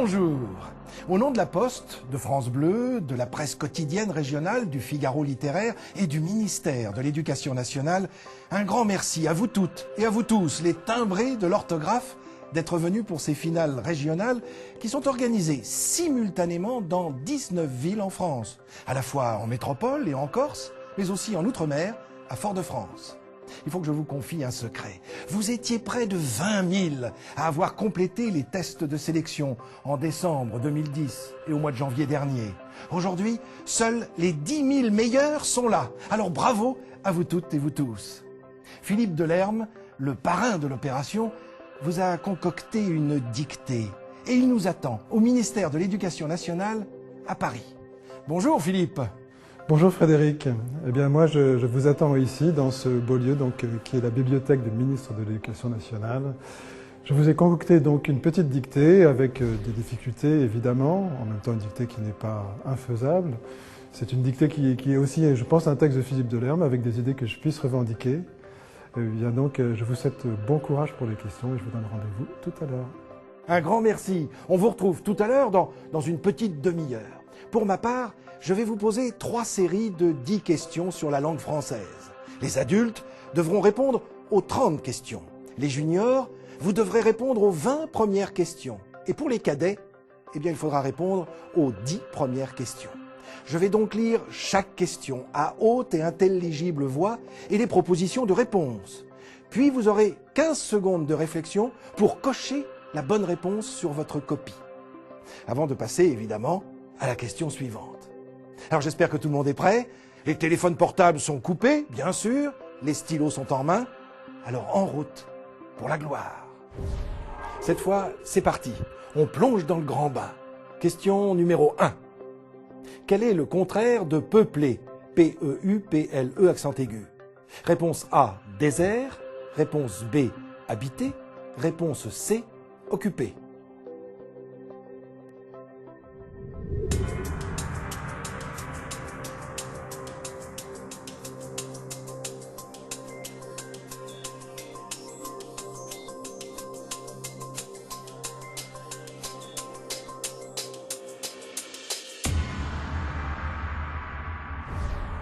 Bonjour. Au nom de la Poste, de France Bleu, de la presse quotidienne régionale, du Figaro littéraire et du ministère de l'Éducation nationale, un grand merci à vous toutes et à vous tous, les timbrés de l'orthographe, d'être venus pour ces finales régionales qui sont organisées simultanément dans 19 villes en France, à la fois en métropole et en Corse, mais aussi en Outre-mer, à Fort-de-France. Il faut que je vous confie un secret. Vous étiez près de 20 000 à avoir complété les tests de sélection en décembre 2010 et au mois de janvier dernier. Aujourd'hui, seuls les 10 000 meilleurs sont là. Alors bravo à vous toutes et vous tous. Philippe Delerme, le parrain de l'opération, vous a concocté une dictée et il nous attend au ministère de l'Éducation nationale à Paris. Bonjour Philippe. Bonjour Frédéric. Eh bien moi je vous attends ici dans ce beau lieu qui est la bibliothèque du ministre de l'Éducation nationale. Je vous ai concocté donc une petite dictée avec des difficultés évidemment, en même temps une dictée qui n'est pas infaisable. C'est une dictée qui est aussi, je pense, un texte de Philippe Delerme avec des idées que je puisse revendiquer. Eh bien donc je vous souhaite bon courage pour les questions et je vous donne rendez-vous tout à l'heure. Un grand merci. On vous retrouve tout à l'heure dans une petite demi-heure. Pour ma part, je vais vous poser 3 séries de 10 questions sur la langue française. Les adultes devront répondre aux 30 questions. Les juniors, vous devrez répondre aux 20 premières questions. Et pour les cadets, eh bien, il faudra répondre aux 10 premières questions. Je vais donc lire chaque question à haute et intelligible voix et les propositions de réponse. Puis vous aurez 15 secondes de réflexion pour cocher la bonne réponse sur votre copie. Avant de passer, évidemment, à la question suivante. Alors j'espère que tout le monde est prêt. Les téléphones portables sont coupés, bien sûr. Les stylos sont en main. Alors en route pour la gloire. Cette fois, c'est parti. On plonge dans le grand bain. Question numéro 1. Quel est le contraire de peuplé? P-E-U-P-L-E accent aigu. Réponse A, désert. Réponse B, habité. Réponse C, occupé.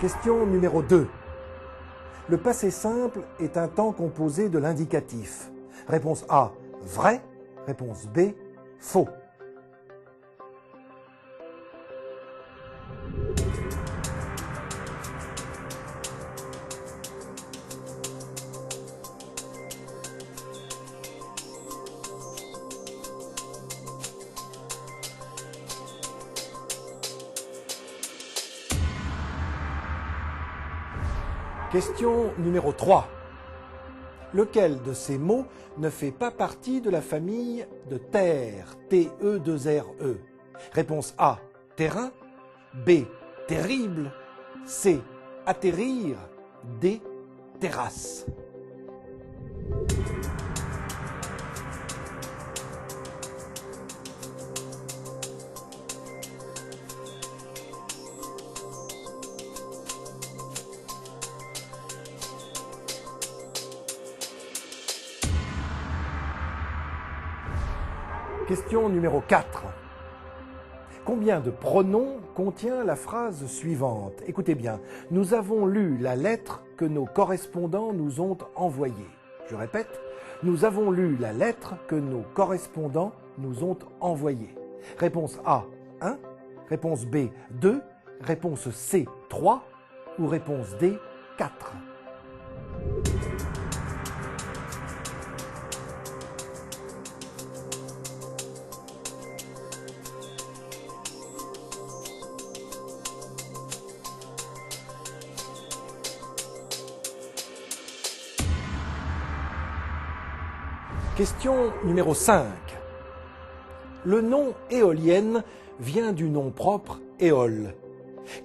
Question numéro 2. Le passé simple est un temps composé de l'indicatif. Réponse A, vrai. Réponse B, faux. Question numéro 3. Lequel de ces mots ne fait pas partie de la famille de terre, T-E-2-R-E? Réponse A, terrain. B, terrible. C, atterrir. D, terrasse. Question numéro 4. Combien de pronoms contient la phrase suivante? Écoutez bien, nous avons lu la lettre que nos correspondants nous ont envoyée. Je répète, nous avons lu la lettre que nos correspondants nous ont envoyée. Réponse A, 1. Réponse B, 2. Réponse C, 3. Ou réponse D, 4. Question numéro 5. Le nom éolienne vient du nom propre Éole.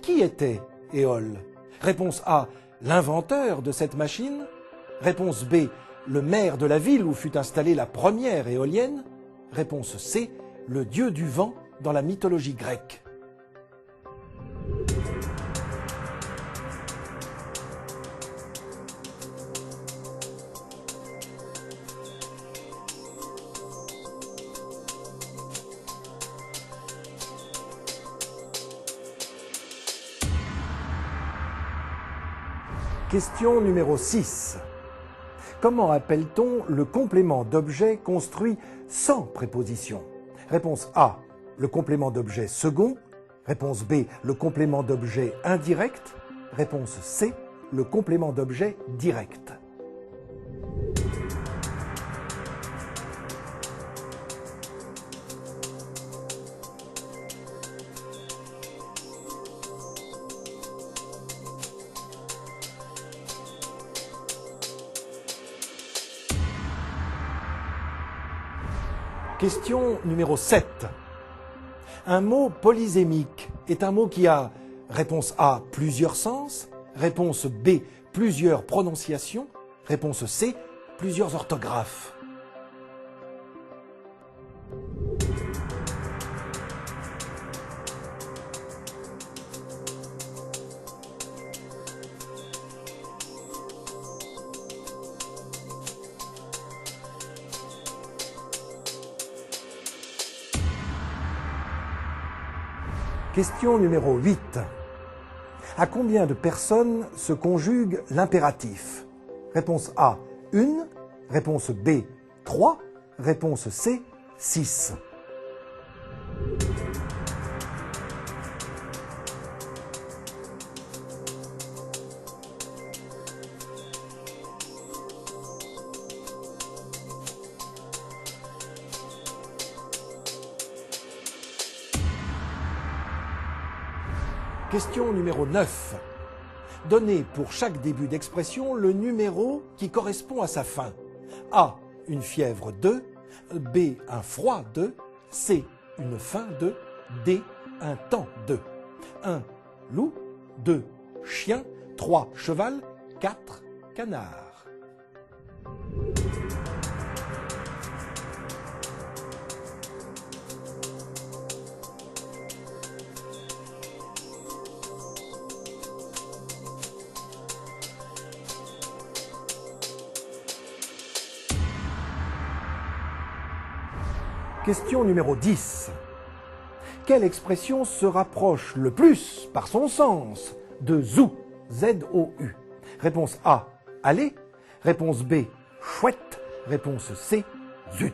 Qui était Éole? Réponse A, l'inventeur de cette machine. Réponse B, le maire de la ville où fut installée la première éolienne. Réponse C, le dieu du vent dans la mythologie grecque. Question numéro 6. Comment appelle-t-on le complément d'objet construit sans préposition? Réponse A, le complément d'objet second. Réponse B, le complément d'objet indirect. Réponse C, le complément d'objet direct. Question numéro 7. Un mot polysémique est un mot qui a, réponse A, plusieurs sens, réponse B, plusieurs prononciations, réponse C, plusieurs orthographes. Question numéro 8. À combien de personnes se conjugue l'impératif? Réponse A, 1. Réponse B, 3. Réponse C, 6. Question numéro 9. Donnez pour chaque début d'expression le numéro qui correspond à sa fin. A, une fièvre de. B, un froid de. C, une faim de. D, un temps de. 1, loup. 2, chien. 3, cheval. 4, canard. Question numéro 10. Quelle expression se rapproche le plus, par son sens, de zou, Z-O-U? Réponse A, aller. Réponse B, chouette. Réponse C, zut.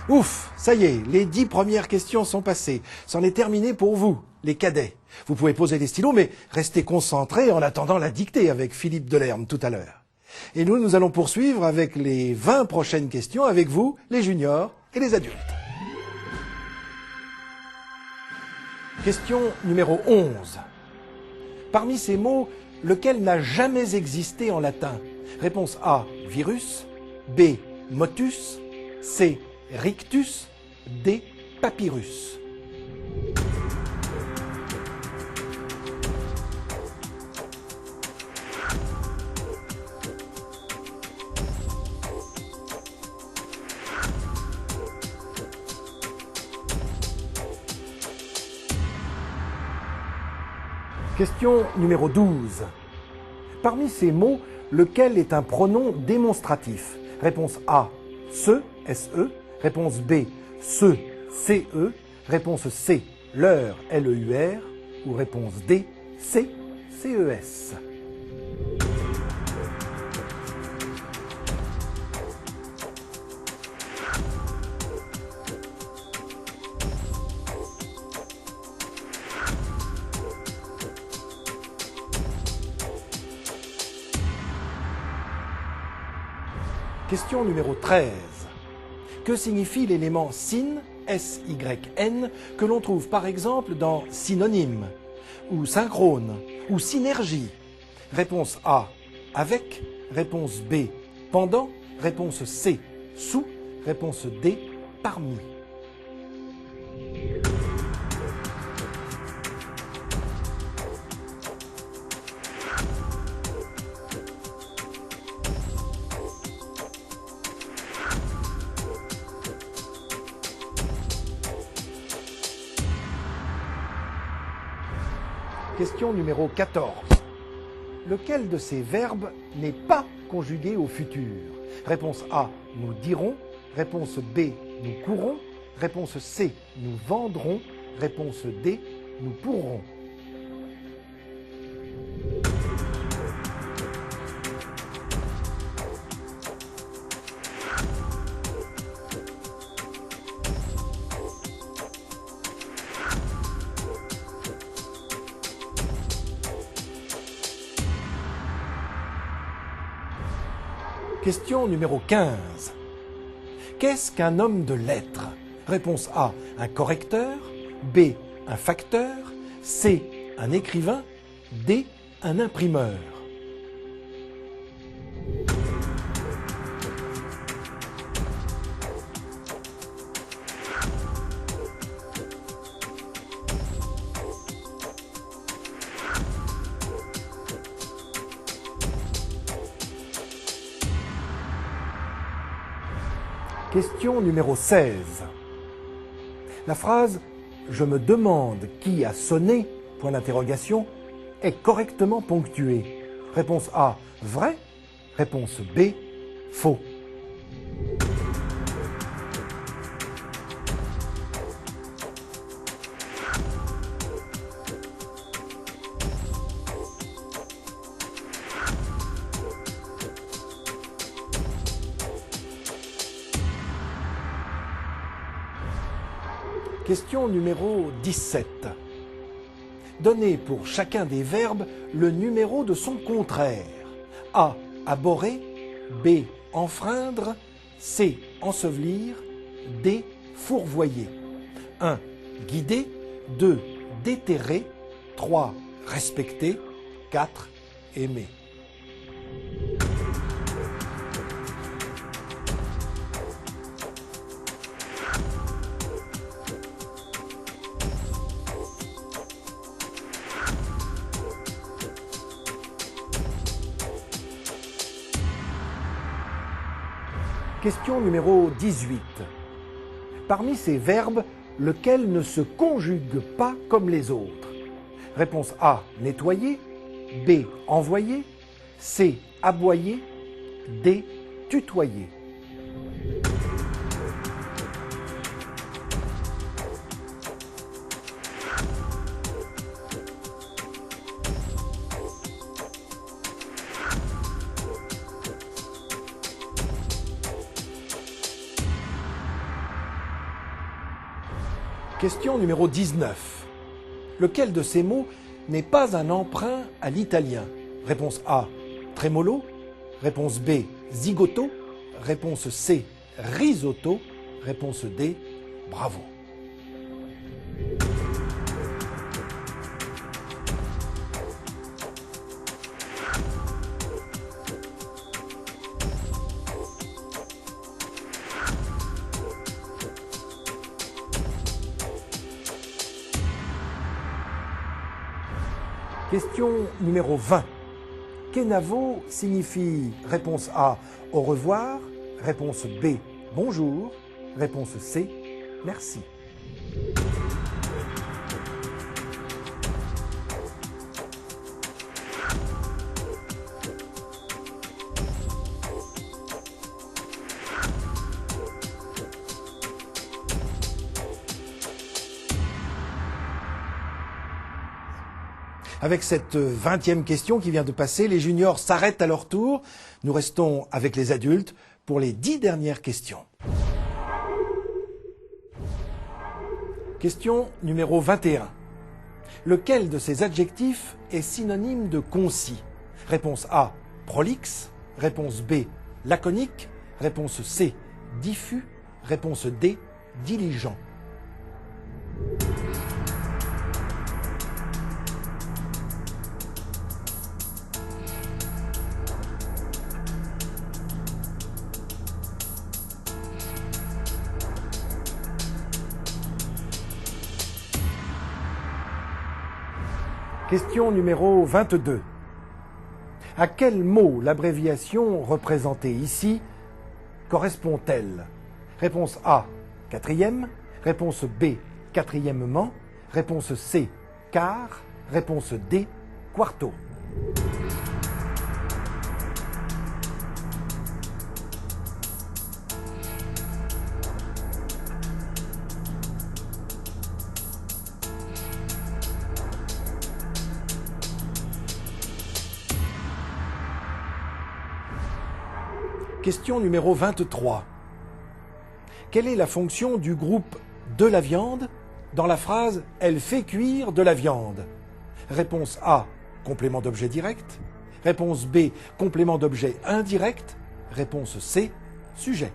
Ouf, ça y est, les 10 premières questions sont passées. C'en est terminé pour vous, les cadets. Vous pouvez poser des stylos, mais restez concentrés en attendant la dictée avec Philippe Delerme tout à l'heure. Et nous allons poursuivre avec les 20 prochaines questions avec vous, les juniors et les adultes. Question numéro 11. Parmi ces mots, lequel n'a jamais existé en latin? Réponse A, virus. B, motus. C, rictus. D, papyrus. Question numéro 12. Parmi ces mots, lequel est un pronom démonstratif? Réponse A, se, S-E. Réponse B, ce, C-E. Réponse C, leur, L-E-U-R. Ou réponse D, C, C-E-S. Question numéro 13. Que signifie l'élément syn, S-Y-N, que l'on trouve par exemple dans synonyme, ou synchrone, ou synergie? Réponse A, avec. Réponse B, pendant. Réponse C, sous. Réponse D, parmi. Question numéro 14. Lequel de ces verbes n'est pas conjugué au futur? Réponse A, nous dirons. Réponse B, nous courons. Réponse C, nous vendrons. Réponse D, nous pourrons. Question numéro 15. Qu'est-ce qu'un homme de lettres? Réponse A, un correcteur. B, un facteur. C, un écrivain. D, un imprimeur. Question numéro 16. La phrase « Je me demande qui a sonné » point d'interrogation, est correctement ponctuée. Réponse A, vrai. Réponse B, faux. Question numéro 17. Donnez pour chacun des verbes le numéro de son contraire. A, abhorrer. B, enfreindre. C, ensevelir. D, fourvoyer. 1. Guider. 2. Déterrer. 3. Respecter. 4. Aimer. Question numéro 18. Parmi ces verbes, lequel ne se conjugue pas comme les autres? Réponse A, nettoyer. B, envoyer. C, aboyer. D, tutoyer. Question numéro 19. Lequel de ces mots n'est pas un emprunt à l'italien? Réponse A, tremolo. Réponse B, zigoto. Réponse C, risotto. Réponse D, bravo. Question numéro 20. Kenavo signifie réponse A, au revoir. Réponse B, bonjour. Réponse C, merci. Avec cette 20e question qui vient de passer, les juniors s'arrêtent à leur tour. Nous restons avec les adultes pour les 10 dernières questions. Question numéro 21. Lequel de ces adjectifs est synonyme de concis? Réponse A, prolixe. Réponse B, laconique. Réponse C, diffus. Réponse D, diligent. Question numéro 22. À quel mot l'abréviation représentée ici correspond-elle? Réponse A, quatrième. Réponse B, quatrièmement. Réponse C, quart. Réponse D, quarto. Question numéro 23. Quelle est la fonction du groupe de la viande dans la phrase « Elle fait cuire de la viande » ? Réponse A, complément d'objet direct. Réponse B, complément d'objet indirect. Réponse C, sujet.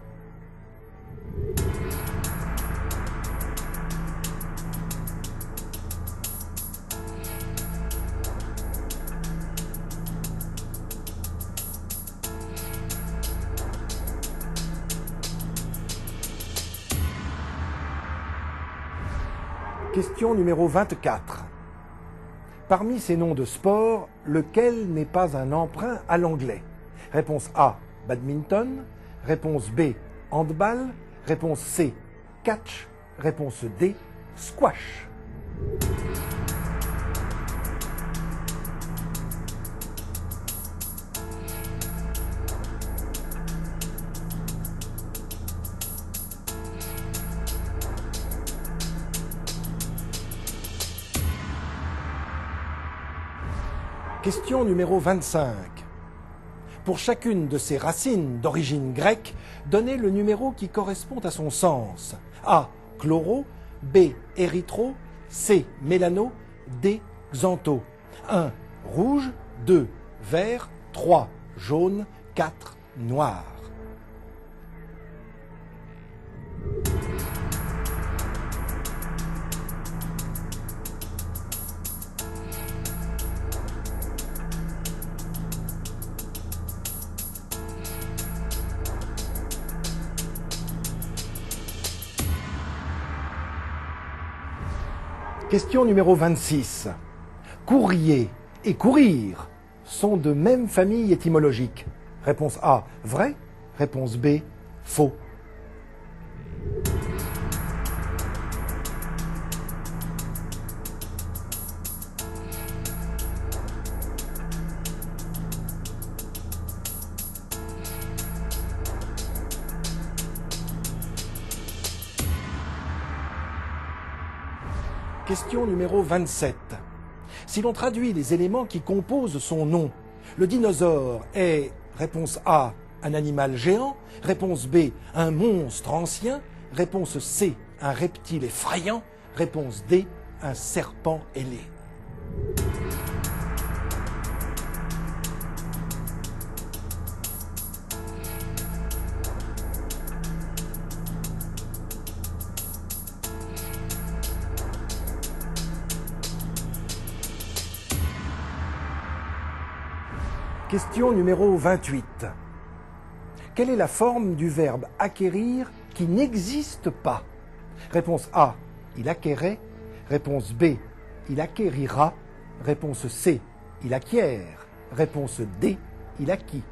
Question numéro 24. Parmi ces noms de sport, lequel n'est pas un emprunt à l'anglais ? Réponse A, badminton. Réponse B, handball. Réponse C, catch. Réponse D, squash. Question numéro 25. Pour chacune de ces racines d'origine grecque, donnez le numéro qui correspond à son sens. A, chloro. B, érythro. C, mélano. D, xantho. 1, rouge. 2, vert. 3, jaune. 4, noir. Question numéro 26. Courrier et courir sont de même famille étymologique. Réponse A, vrai. Réponse B, faux. Question numéro 27. Si l'on traduit les éléments qui composent son nom, le dinosaure est, réponse A, un animal géant, réponse B, un monstre ancien, réponse C, un reptile effrayant, réponse D, un serpent ailé. Question numéro 28. Quelle est la forme du verbe acquérir qui n'existe pas ? Réponse A, il acquérait. Réponse B, il acquérira. Réponse C, il acquiert. Réponse D, il acquit.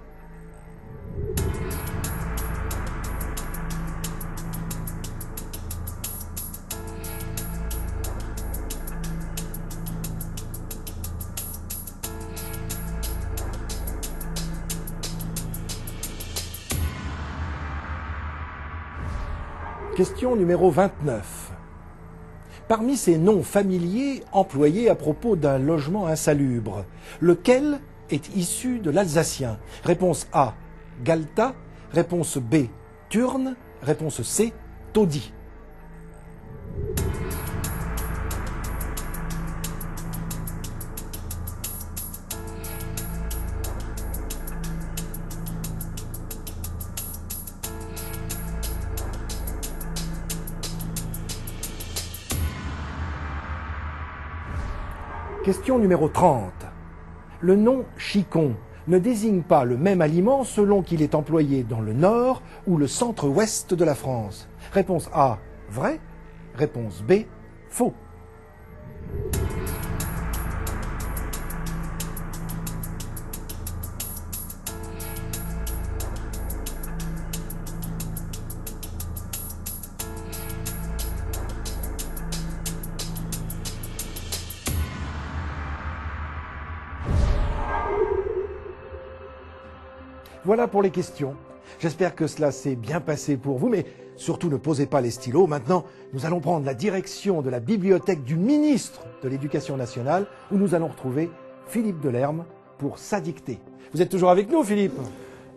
Question numéro 29. Parmi ces noms familiers employés à propos d'un logement insalubre, lequel est issu de l'alsacien ? Réponse A, Galta. Réponse B, Turne. Réponse C, taudis. Question numéro 30. Le nom chicon ne désigne pas le même aliment selon qu'il est employé dans le nord ou le centre-ouest de la France. Réponse A, vrai. Réponse B, faux. Voilà pour les questions. J'espère que cela s'est bien passé pour vous, mais surtout ne posez pas les stylos. Maintenant, nous allons prendre la direction de la bibliothèque du ministre de l'Éducation nationale, où nous allons retrouver Philippe Delerme pour sa dictée. Vous êtes toujours avec nous, Philippe?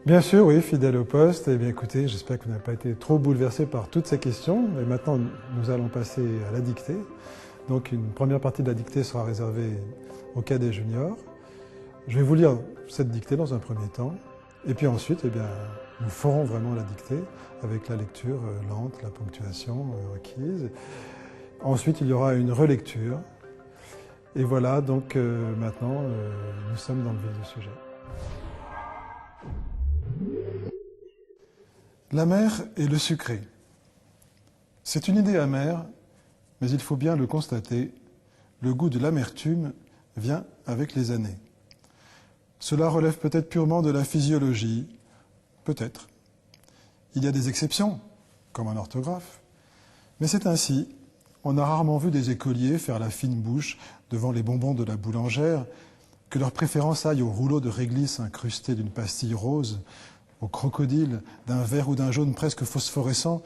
Bien sûr, oui, fidèle au poste. Eh bien, écoutez, j'espère que vous n'avez pas été trop bouleversé par toutes ces questions. Et maintenant, nous allons passer à la dictée. Donc, une première partie de la dictée sera réservée au cadet junior. Je vais vous lire cette dictée dans un premier temps. Et puis ensuite, eh bien, nous ferons vraiment la dictée avec la lecture lente, la ponctuation requise. Ensuite, il y aura une relecture. Et voilà, donc maintenant, nous sommes dans le vif du sujet. La mer et le sucré. C'est une idée amère, mais il faut bien le constater, le goût de l'amertume vient avec les années. Cela relève peut-être purement de la physiologie, peut-être. Il y a des exceptions, comme en orthographe, mais c'est ainsi. On a rarement vu des écoliers faire la fine bouche devant les bonbons de la boulangère, que leur préférence aille au rouleau de réglisse incrusté d'une pastille rose, au crocodile d'un vert ou d'un jaune presque phosphorescent,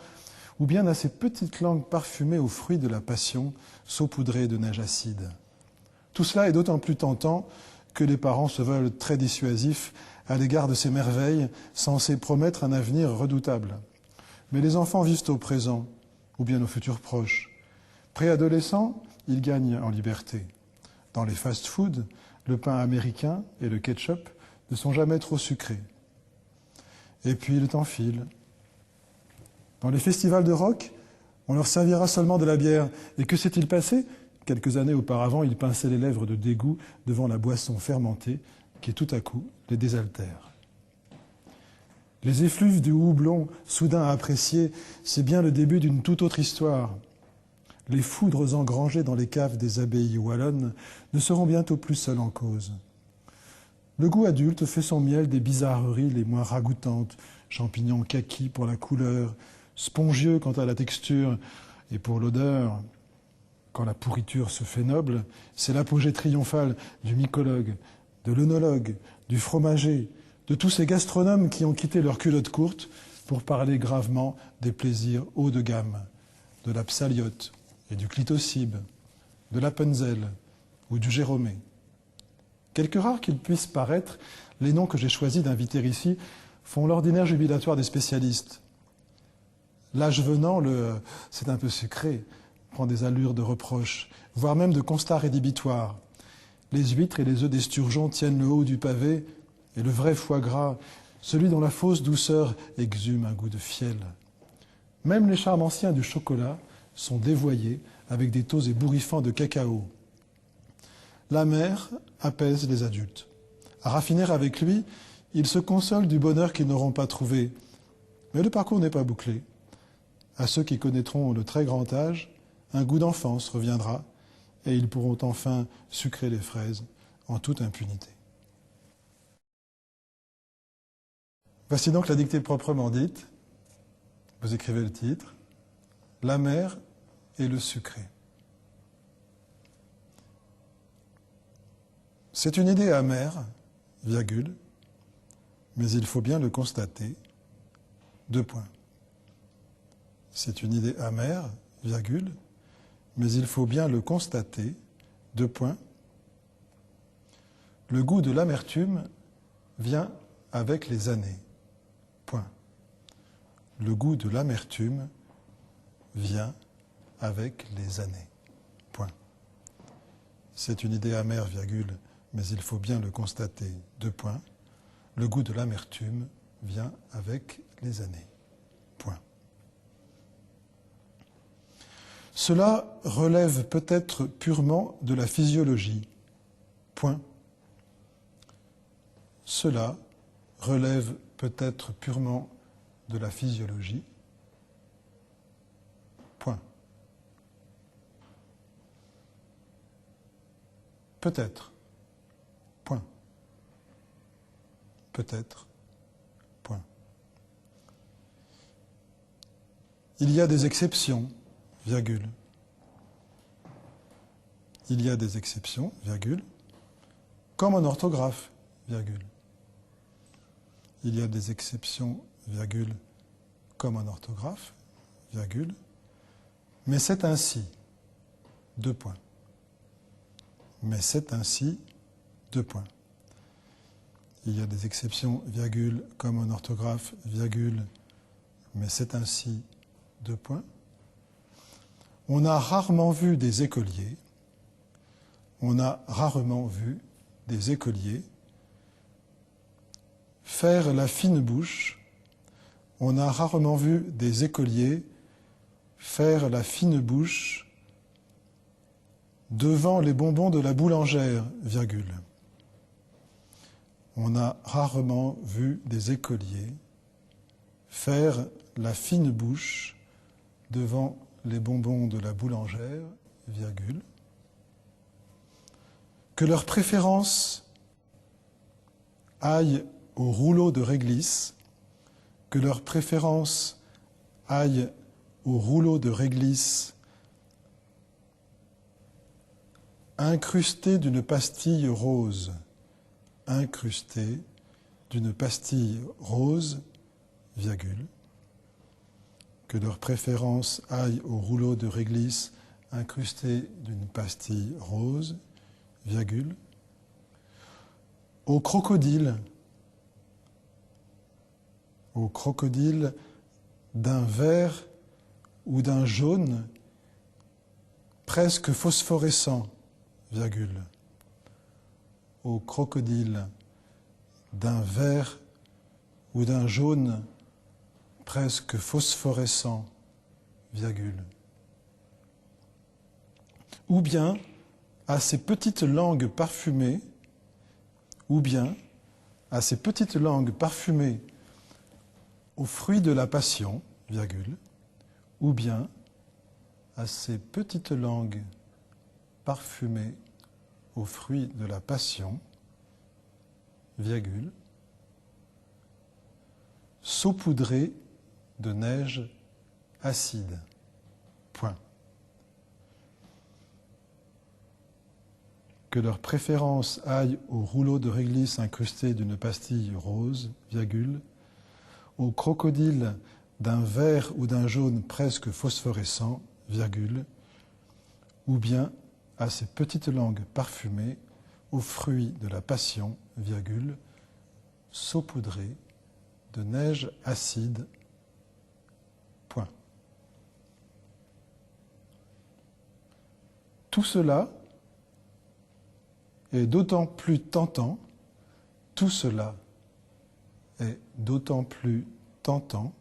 ou bien à ces petites langues parfumées aux fruits de la passion, saupoudrées de neige acide. Tout cela est d'autant plus tentant que les parents se veulent très dissuasifs à l'égard de ces merveilles censées promettre un avenir redoutable. Mais les enfants vivent au présent, ou bien au futur proche. Préadolescents, ils gagnent en liberté. Dans les fast-foods, le pain américain et le ketchup ne sont jamais trop sucrés. Et puis le temps file. Dans les festivals de rock, on leur servira seulement de la bière. Et que s'est-il passé? Quelques années auparavant, ils pinçaient les lèvres de dégoût devant la boisson fermentée qui, tout à coup, les désaltère. Les effluves du houblon, soudain appréciés, c'est bien le début d'une toute autre histoire. Les foudres engrangées dans les caves des abbayes wallonnes ne seront bientôt plus seules en cause. Le goût adulte fait son miel des bizarreries les moins ragoûtantes, champignons kaki pour la couleur, spongieux quant à la texture et pour l'odeur. Quand la pourriture se fait noble, c'est l'apogée triomphale du mycologue, de l'œnologue, du fromager, de tous ces gastronomes qui ont quitté leur culotte courte pour parler gravement des plaisirs haut de gamme, de la psaliote et du clitocybe, de l'Appenzell ou du Jérômé. Quelques rares qu'ils puissent paraître, les noms que j'ai choisi d'inviter ici font l'ordinaire jubilatoire des spécialistes. L'âge venant, c'est un peu sucré, prend des allures de reproche, voire même de constat rédhibitoire. Les huîtres et les œufs d'esturgeon tiennent le haut du pavé, et le vrai foie gras, celui dont la fausse douceur exhume un goût de fiel. Même les charmes anciens du chocolat sont dévoyés avec des taux ébouriffants de cacao. La mer apaise les adultes. À raffiner avec lui, ils se consolent du bonheur qu'ils n'auront pas trouvé. Mais le parcours n'est pas bouclé. À ceux qui connaîtront le très grand âge, un goût d'enfance reviendra et ils pourront enfin sucrer les fraises en toute impunité. Voici donc la dictée proprement dite. Vous écrivez le titre. La mer et le sucré. C'est une idée amère, virgule, mais il faut bien le constater, deux points. C'est une idée amère, virgule, mais il faut bien le constater, deux points. Le goût de l'amertume vient avec les années, point. Le goût de l'amertume vient avec les années, point. C'est une idée amère, virgule, mais il faut bien le constater, deux points. Le goût de l'amertume vient avec les années, point. Cela relève peut-être purement de la physiologie, point. Cela relève peut-être purement de la physiologie, point. Peut-être, point. Peut-être, point. Il y a des exceptions, virgule. Il y a des exceptions, virgule, comme en orthographe, virgule. il y a des exceptions, virgule, comme en orthographe, virgule, mais c'est ainsi, deux points. Mais c'est ainsi, deux points. Il y a des exceptions, virgule, comme en orthographe, virgule, mais c'est ainsi, deux points. On a rarement vu des écoliers, on a rarement vu des écoliers faire la fine bouche, on a rarement vu des écoliers faire la fine bouche devant les bonbons de la boulangère, virgule. On a rarement vu des écoliers faire la fine bouche devant les bonbons de la boulangère, virgule. Que leur préférence aille au rouleau de réglisse, que leur préférence aille au rouleau de réglisse incrusté d'une pastille rose, incrusté d'une pastille rose, virgule, que leur préférence aille au rouleau de réglisse incrusté d'une pastille rose, virgule, au crocodile d'un vert ou d'un jaune presque phosphorescent, virgule, au crocodile d'un vert ou d'un jaune presque phosphorescent, virgule, ou bien à ces petites langues parfumées, ou bien à ces petites langues parfumées aux fruits de la passion, virgule, ou bien à ces petites langues parfumées aux fruits de la passion, virgule, saupoudrées de neige acide, point. Que leur préférence aille au rouleau de réglisse incrusté d'une pastille rose, virgule, au crocodile d'un vert ou d'un jaune presque phosphorescent, virgule, ou bien à ces petites langues parfumées aux fruits de la passion, virgule, saupoudrées de neige acide, point. Tout cela est d'autant plus tentant, tout cela est d'autant plus tentant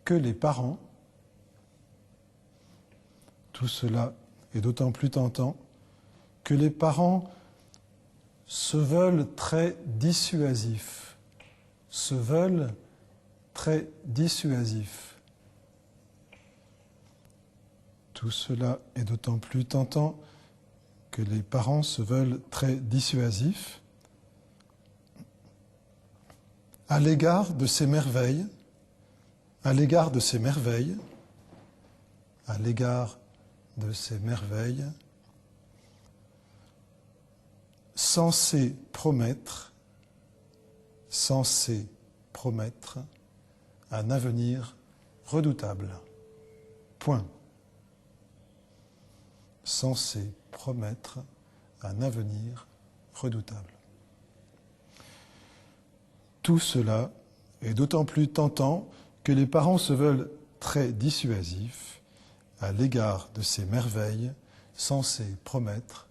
que les parents, tout cela est d'autant plus tentant que les parents se veulent très dissuasifs, se veulent très dissuasifs. Tout cela est d'autant plus tentant que les parents se veulent très dissuasifs à l'égard de ces merveilles, à l'égard de ces merveilles, à l'égard de ces merveilles, censées promettre un avenir redoutable. Point. Censé promettre un avenir redoutable. Tout cela est d'autant plus tentant que les parents se veulent très dissuasifs à l'égard de ces merveilles censées promettre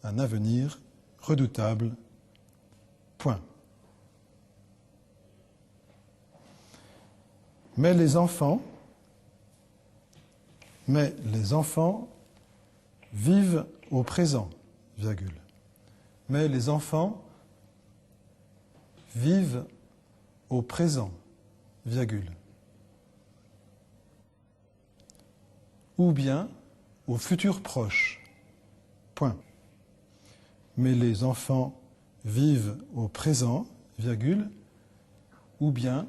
un avenir redoutable. Point. Mais les enfants vivent au présent, virgule. Mais les enfants vivent au présent, virgule. Ou bien au futur proche, point. Mais les enfants vivent au présent, virgule, ou bien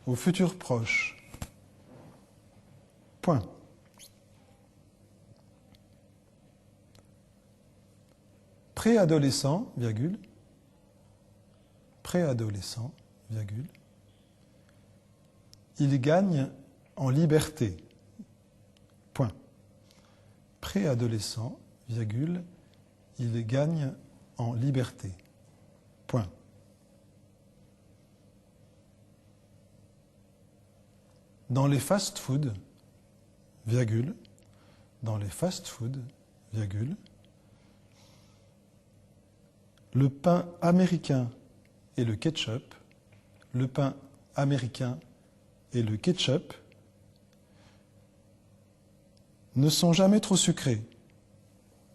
au futur proche, point. préadolescent, virgule, préadolescent, virgule, il gagne en liberté, point. Préadolescent, virgule, il gagne en liberté, point. Dans les fast-foods, virgule, dans les fast-foods, virgule, le pain américain et le ketchup, le pain américain et le ketchup ne sont jamais trop sucrés,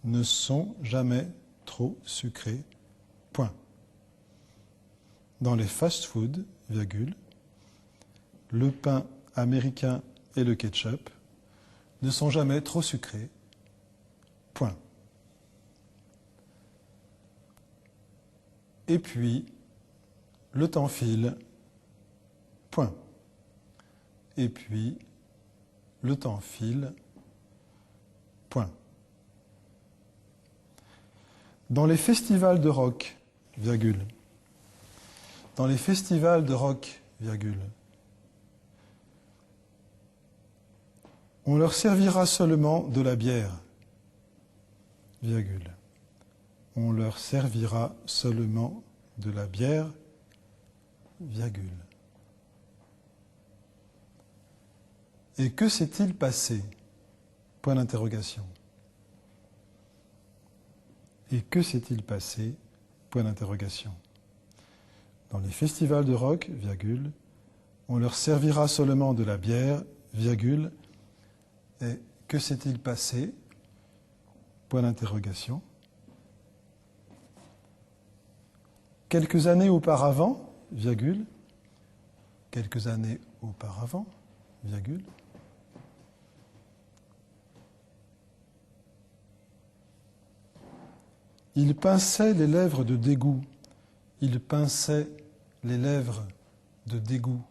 ne sont jamais trop sucrés, point. Dans les fast-foods, virgule, le pain américain et le ketchup ne sont jamais trop sucrés, point. Et puis, le temps file, point. Et puis, le temps file, point. Dans les festivals de rock, virgule, dans les festivals de rock, virgule, on leur servira seulement de la bière, virgule. On leur servira seulement de la bière, virgule. Et que s'est-il passé? Point d'interrogation. Et que s'est-il passé? Point d'interrogation. Dans les festivals de rock, virgule, on leur servira seulement de la bière, virgule. Et que s'est-il passé? Point d'interrogation. Quelques années auparavant, virgule, quelques années auparavant, virgule, il pinçait les lèvres de dégoût, il pinçait les lèvres de dégoût,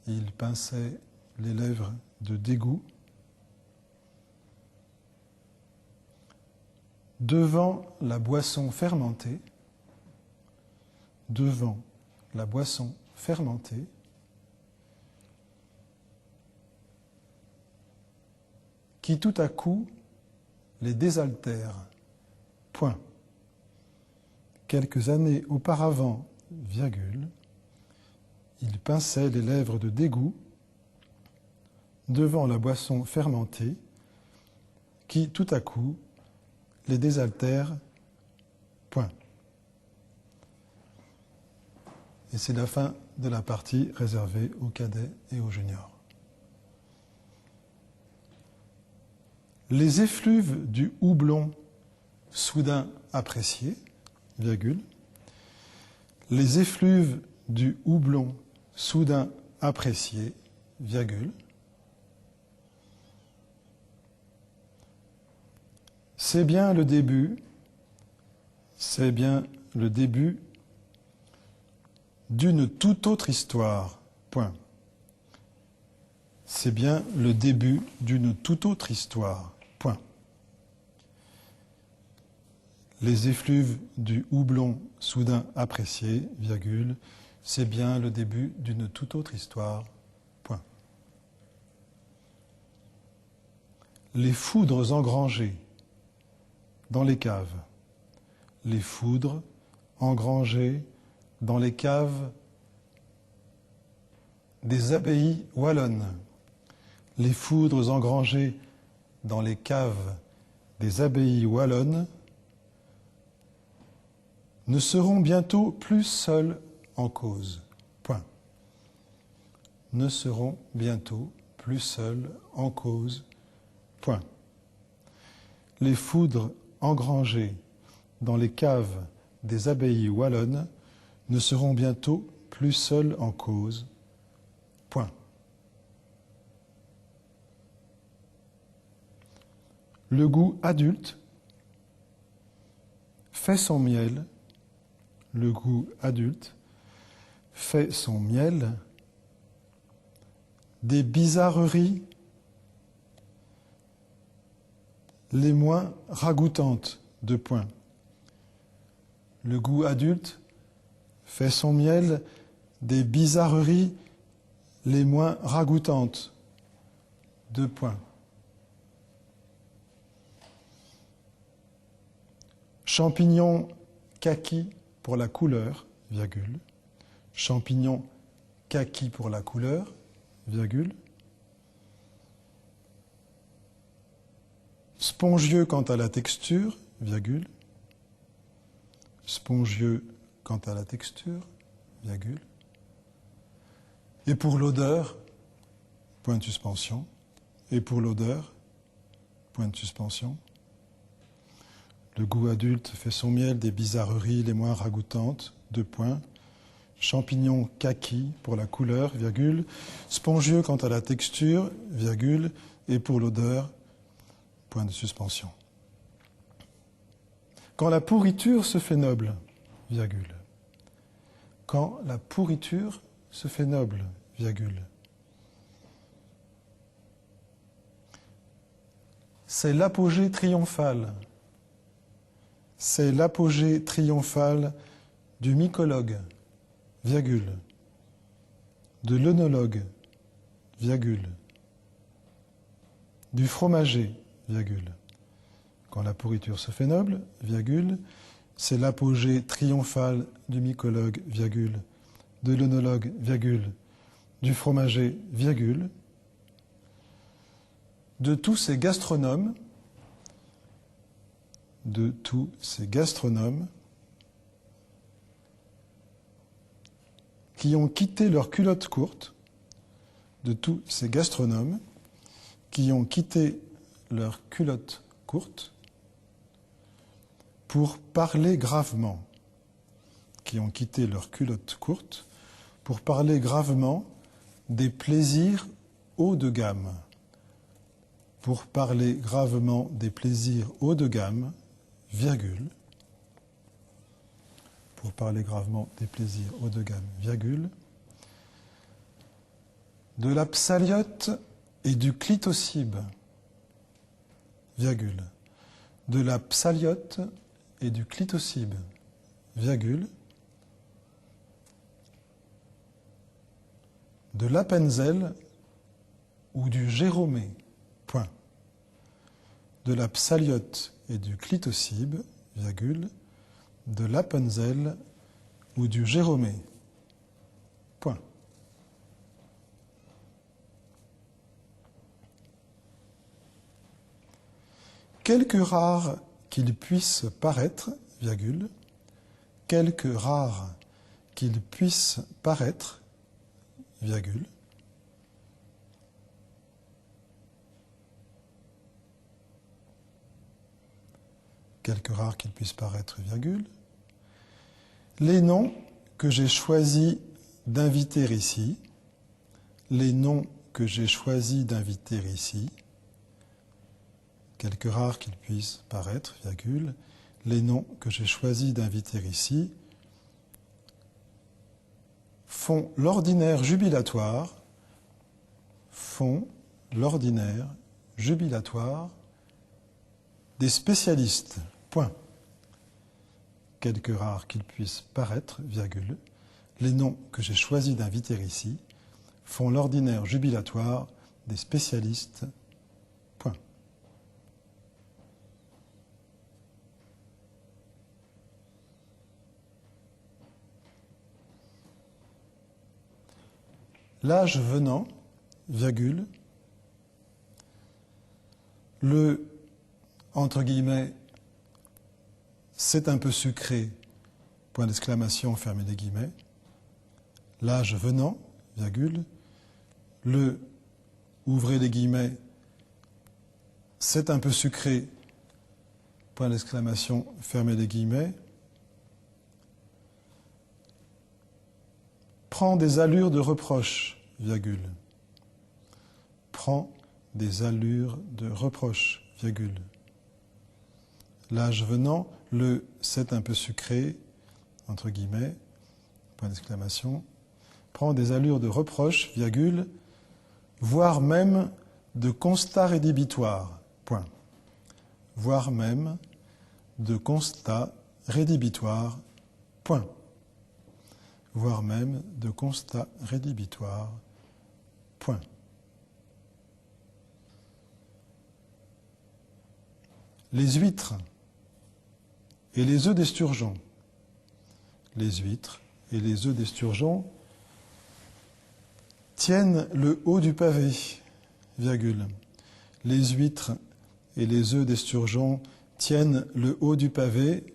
il pinçait les lèvres de dégoût, devant la boisson fermentée, devant la boisson fermentée, qui tout à coup les désaltère, point. Quelques années auparavant, virgule, il pinçait les lèvres de dégoût devant la boisson fermentée, qui tout à coup les désaltère, point. Et c'est la fin de la partie réservée aux cadets et aux juniors. Les effluves du houblon soudain apprécié, virgule, les effluves du houblon soudain apprécié, virgule, c'est bien le début d'une toute autre histoire, point. C'est bien le début d'une toute autre histoire, point. Les effluves du houblon soudain apprécié, virgule, c'est bien le début d'une toute autre histoire, point. Les foudres engrangées dans les caves, les foudres engrangées dans les caves des abbayes wallonnes, les foudres engrangées dans les caves des abbayes wallonnes ne seront bientôt plus seules en cause. Point. Ne seront bientôt plus seules en cause. Point. Les foudres engrangées dans les caves des abbayes wallonnes ne seront bientôt plus seules en cause. Point. Le goût adulte fait son miel, le goût adulte fait son miel des bizarreries les moins ragoûtantes deux points. Le goût adulte fait son miel des bizarreries les moins ragoûtantes, deux points. Champignon kaki pour la couleur, virgule. Champignon kaki pour la couleur, virgule. Spongieux quant à la texture, virgule. Spongieux quant à la texture, virgule. Et pour l'odeur, point de suspension. Et pour l'odeur, point de suspension. Le goût adulte fait son miel des bizarreries les moins ragoûtantes, deux points. Champignon kaki pour la couleur, virgule. Spongieux quant à la texture, virgule. Et pour l'odeur, point de suspension. Quand la pourriture se fait noble, virgule. Quand la pourriture se fait noble, virgule. C'est l'apogée triomphale. C'est l'apogée triomphale du mycologue, virgule, de l'œnologue, virgule, du fromager, virgule. Quand la pourriture se fait noble, virgule, c'est l'apogée triomphale du mycologue, virgule, de l'œnologue, virgule, du fromager, virgule, de tous ces gastronomes, qui ont quitté leurs culottes courtes, de tous ces gastronomes qui ont quitté leurs culottes courtes pour parler gravement, qui ont quitté leurs culottes courtes pour parler gravement des plaisirs haut de gamme, pour parler gravement des plaisirs haut de gamme, virgule, pour parler gravement des plaisirs haut de gamme, virgule, de la psaliote et du clitocybe, virgule, de la psaliote et du clitocybe, virgule, de l'appenzell ou du jérômé, point, de la psaliote et du clitocybe, virgule, de l'appenzell ou du jérômé, point. Quelque rare qu'il puisse paraître, virgule, quelque rare qu'il puisse paraître, virgule, quelque rare qu'il puisse paraître, virgule, les noms que j'ai choisi d'inviter ici, les noms que j'ai choisi d'inviter ici, quelque rare qu'il puisse paraître, virgule, les noms que j'ai choisi d'inviter ici font l'ordinaire jubilatoire, des spécialistes, point. Quelque rare qu'il puisse paraître, virgule, les noms que j'ai choisi d'inviter ici font l'ordinaire jubilatoire des spécialistes, point. L'âge venant, virgule, le, entre guillemets, c'est un peu sucré, point d'exclamation, fermez les guillemets, l'âge venant, virgule, le, ouvrez les guillemets, c'est un peu sucré, point d'exclamation, fermez les guillemets, prend des allures de reproche, virgule, prend des allures de reproche, virgule. L'âge venant, le c'est un peu sucré, entre guillemets, point d'exclamation, prend des allures de reproche, virgule, voire même de constat rédhibitoire, point. Voire même de constats rédhibitoires, point. Voire même de constats rédhibitoires, point. Les huîtres et les œufs d'esturgeon. Les huîtres et les œufs d'esturgeon tiennent le haut du pavé, virgule. Les huîtres et les œufs d'esturgeon tiennent le haut du pavé,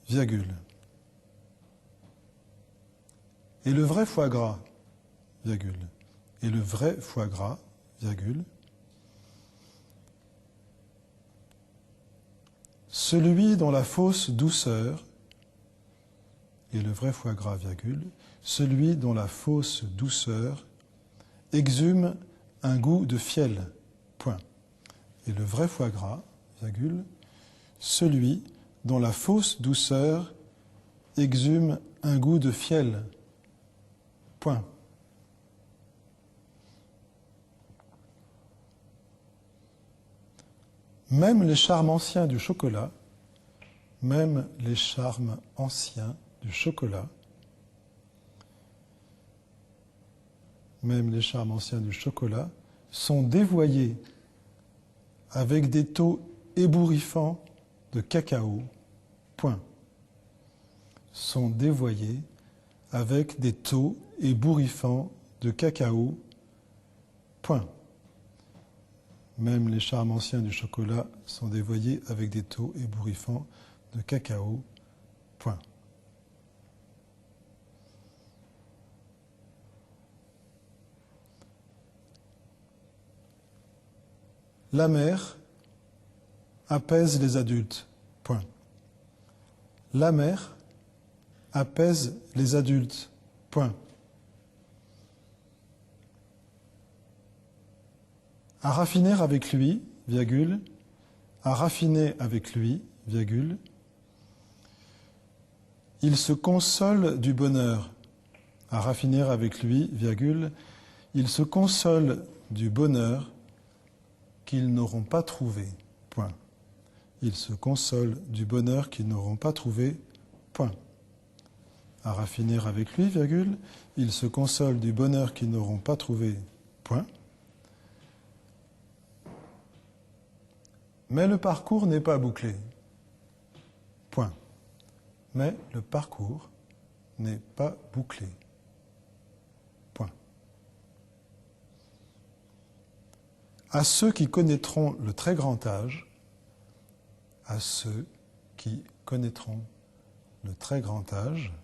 virgule. Et le vrai foie gras, virgule. Et le vrai foie gras, virgule. Celui dont la fausse douceur, et le vrai foie gras, virgule, celui dont la fausse douceur exhume un goût de fiel, point. Et le vrai foie gras, virgule, celui dont la fausse douceur exhume un goût de fiel, point. Même les charmes anciens du chocolat, même les charmes anciens du chocolat, même les charmes anciens du chocolat sont dévoyés avec des taux ébouriffants de cacao, point. Sont dévoyés avec des taux ébouriffants de cacao, point. Même les charmes anciens du chocolat sont dévoyés avec des taux ébouriffants de cacao, point. La mère apaise les adultes, point. La mère apaise les adultes, point. À raffiner avec lui, virgule, à raffiner avec lui, virgule, il se console du bonheur. À raffiner avec lui, virgule, il se console du bonheur qu'ils n'auront pas trouvé, point. Il se console du bonheur qu'ils n'auront pas trouvé, point. À raffiner avec lui, virgule, il se console du bonheur qu'ils n'auront pas trouvé, point. Mais le parcours n'est pas bouclé. Point. Mais le parcours n'est pas bouclé. Point. À ceux qui connaîtront le très grand âge, à ceux qui connaîtront le très grand âge,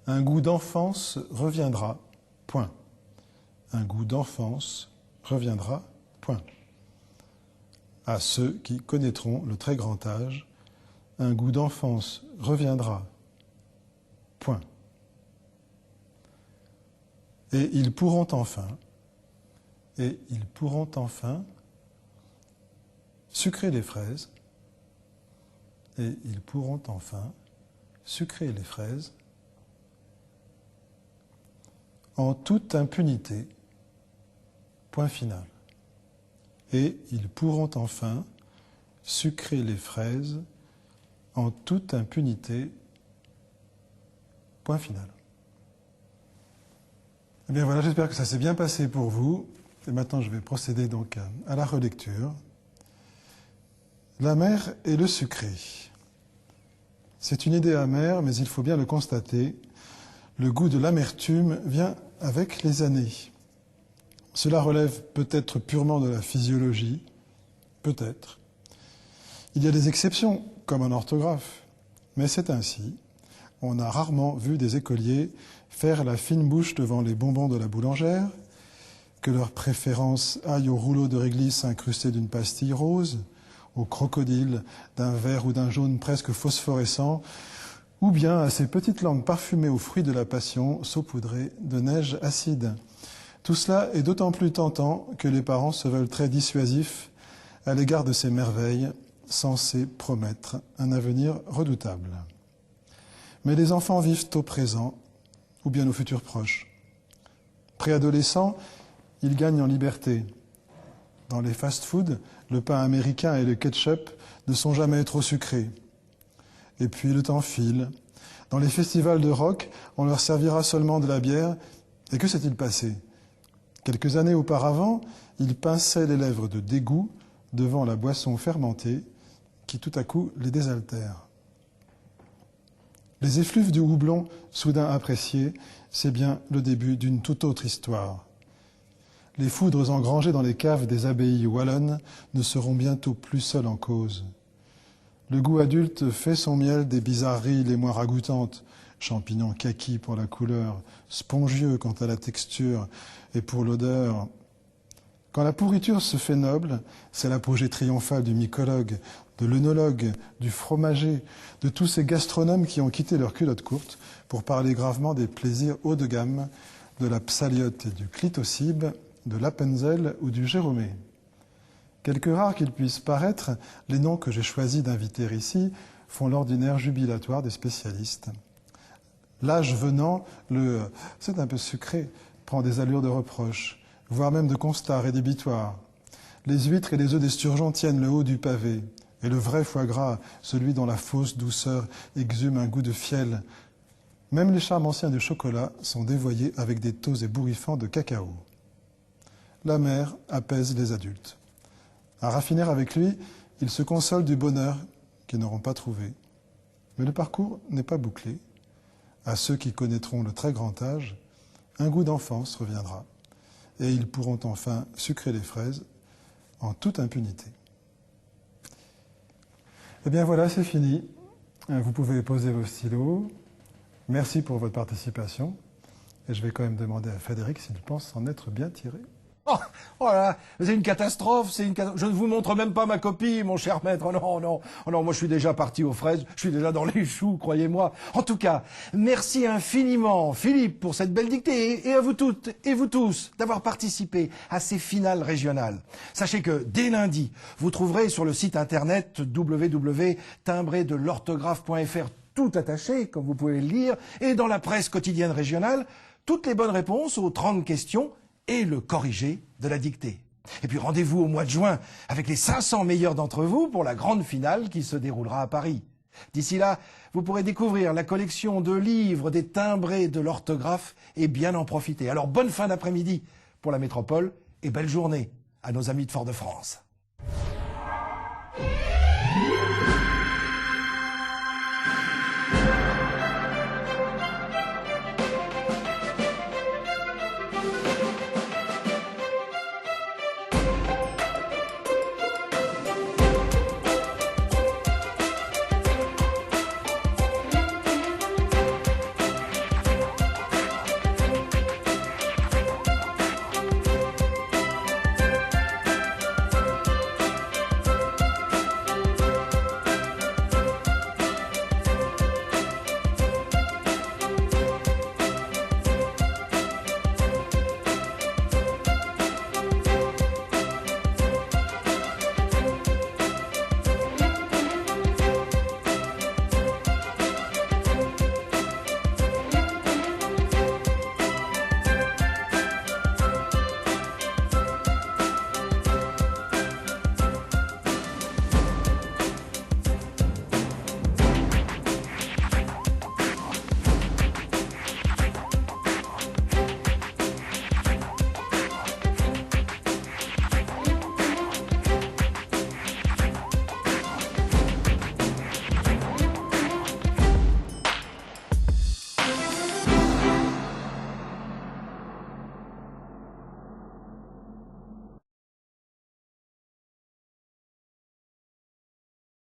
un goût d'enfance reviendra. Point. Un goût d'enfance reviendra. Point. À ceux qui connaîtront le très grand âge, un goût d'enfance reviendra. Point. Et ils pourront enfin sucrer les fraises, et ils pourront enfin sucrer les fraises en toute impunité. Point final. Et ils pourront enfin sucrer les fraises en toute impunité. Point final. Eh bien voilà, j'espère que ça s'est bien passé pour vous. Et maintenant, je vais procéder donc à la relecture. La mer et le sucré. C'est une idée amère, mais il faut bien le constater. Le goût de l'amertume vient avec les années. Cela relève peut-être purement de la physiologie, peut-être. Il y a des exceptions, comme en orthographe, mais c'est ainsi. On a rarement vu des écoliers faire la fine bouche devant les bonbons de la boulangère, que leur préférence aille au rouleau de réglisse incrusté d'une pastille rose, au crocodile d'un vert ou d'un jaune presque phosphorescent, ou bien à ces petites langues parfumées aux fruits de la passion, saupoudrées de neige acide. Tout cela est d'autant plus tentant que les parents se veulent très dissuasifs à l'égard de ces merveilles censées promettre un avenir redoutable. Mais les enfants vivent au présent ou bien au futur proche. Préadolescents, ils gagnent en liberté. Dans les fast-foods, le pain américain et le ketchup ne sont jamais trop sucrés. Et puis le temps file. Dans les festivals de rock, on leur servira seulement de la bière. Et que s'est-il passé? Quelques années auparavant, ils pinçaient les lèvres de dégoût devant la boisson fermentée qui tout à coup les désaltère. Les effluves du houblon, soudain appréciés, c'est bien le début d'une toute autre histoire. Les foudres engrangées dans les caves des abbayes wallonnes ne seront bientôt plus seules en cause. Le goût adulte fait son miel des bizarreries les moins ragoûtantes, champignons kaki pour la couleur, spongieux quant à la texture et pour l'odeur. Quand la pourriture se fait noble, c'est l'apogée triomphale du mycologue, de l'œnologue, du fromager, de tous ces gastronomes qui ont quitté leur culotte courte pour parler gravement des plaisirs haut de gamme, de la psaliote et du clitocybe, de l'Appenzell ou du Jérômé. Quelque rares qu'ils puissent paraître, les noms que j'ai choisi d'inviter ici font l'ordinaire jubilatoire des spécialistes. L'âge venant, c'est un peu sucré, prend des allures de reproche, voire même de constat rédhibitoire. Les huîtres et les œufs d'esturgeon tiennent le haut du pavé, et le vrai foie gras, celui dont la fausse douceur exhume un goût de fiel. Même les charmes anciens du chocolat sont dévoyés avec des taux ébouriffants de cacao. La mer apaise les adultes. À raffiner avec lui, ils se consolent du bonheur qu'ils n'auront pas trouvé. Mais le parcours n'est pas bouclé. À ceux qui connaîtront le très grand âge, un goût d'enfance reviendra. Et ils pourront enfin sucrer les fraises en toute impunité. Eh bien voilà, c'est fini. Vous pouvez poser vos stylos. Merci pour votre participation. Et je vais quand même demander à Frédéric s'il pense s'en être bien tiré. Oh là, c'est une catastrophe, Je ne vous montre même pas ma copie, mon cher maître. Oh non, moi je suis déjà parti aux fraises, je suis déjà dans les choux, croyez-moi. En tout cas, merci infiniment, Philippe, pour cette belle dictée, et à vous toutes et vous tous d'avoir participé à ces finales régionales. Sachez que dès lundi, vous trouverez sur le site internet www.timbredelorthographe.fr tout attaché, comme vous pouvez le lire, et dans la presse quotidienne régionale, toutes les bonnes réponses aux 30 questions et le corrigé de la dictée. Et puis rendez-vous au mois de juin avec les 500 meilleurs d'entre vous pour la grande finale qui se déroulera à Paris. D'ici là, vous pourrez découvrir la collection de livres des timbrés de l'orthographe et bien en profiter. Alors bonne fin d'après-midi pour la métropole et belle journée à nos amis de Fort-de-France.